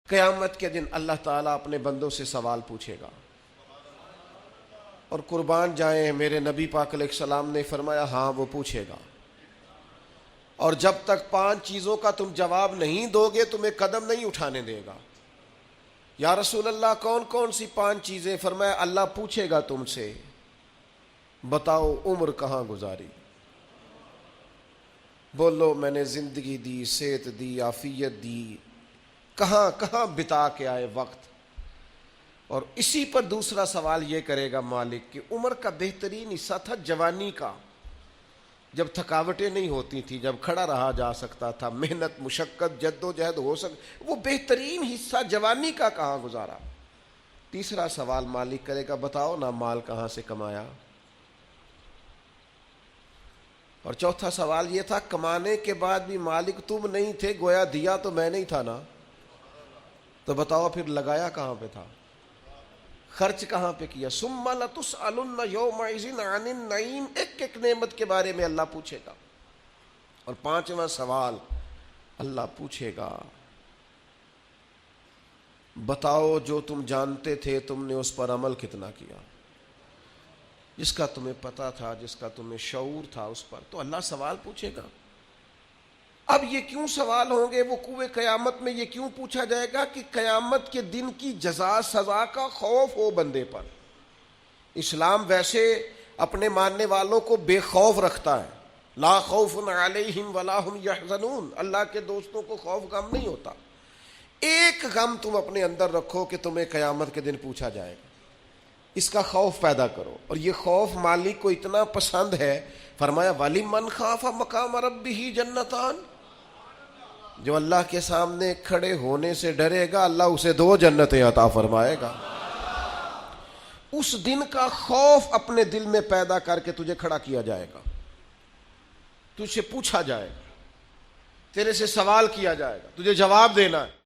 قیامت کے دن اللہ تعالیٰ اپنے بندوں سے سوال پوچھے گا، اور قربان جائیں میرے نبی پاک علیہ السلام نے فرمایا ہاں وہ پوچھے گا، اور جب تک 5 چیزوں کا تم جواب نہیں دو گے تمہیں قدم نہیں اٹھانے دے گا۔ یا رسول اللہ کون کون سی 5 چیزیں؟ فرمایا اللہ پوچھے گا تم سے، بتاؤ عمر کہاں گزاری؟ بولو میں نے زندگی دی، صحت دی، عافیت دی، کہاں کہاں بتا کے آئے وقت؟ اور اسی پر دوسرا سوال یہ کرے گا مالک کہ عمر کا بہترین حصہ تھا جوانی کا، جب تھکاوٹیں نہیں ہوتی تھی، جب کھڑا رہا جا سکتا تھا، محنت مشقت جد و جہد ہو وہ بہترین حصہ جوانی کا کہاں گزارا؟ تیسرا سوال مالک کرے گا بتاؤ نا مال کہاں سے کمایا؟ اور چوتھا سوال یہ تھا کمانے کے بعد بھی مالک تم نہیں تھے، گویا دیا تو میں نہیں تھا نا، تو بتاؤ پھر لگایا کہاں پہ تھا، خرچ کہاں پہ کیا؟ ثم لتسألن یومئذ عن النعیم، ایک ایک نعمت کے بارے میں اللہ پوچھے گا۔ اور 5واں سوال اللہ پوچھے گا بتاؤ جو تم جانتے تھے تم نے اس پر عمل کتنا کیا؟ جس کا تمہیں پتا تھا، جس کا تمہیں شعور تھا اس پر تو اللہ سوال پوچھے گا۔ اب یہ کیوں سوال ہوں گے وقوع قیامت میں؟ یہ کیوں پوچھا جائے گا کہ قیامت کے دن کی جزا سزا کا خوف ہو بندے پر۔ اسلام ویسے اپنے ماننے والوں کو بے خوف رکھتا ہے، لا خوف علیہم ولا ہم یحزنون، اللہ کے دوستوں کو خوف غم نہیں ہوتا۔ ایک غم تم اپنے اندر رکھو کہ تمہیں قیامت کے دن پوچھا جائے گا، اس کا خوف پیدا کرو، اور یہ خوف مالک کو اتنا پسند ہے، فرمایا وَلِمَنْ خَافَ مَقَامَ رَبِّهِ جَنَّتَانِ، جو اللہ کے سامنے کھڑے ہونے سے ڈرے گا اللہ اسے 2 جنتیں عطا فرمائے گا۔ اس دن کا خوف اپنے دل میں پیدا کر کے تجھے کھڑا کیا جائے گا، تجھ سے پوچھا جائے گا، تیرے سے سوال کیا جائے گا، تجھے جواب دینا ہے۔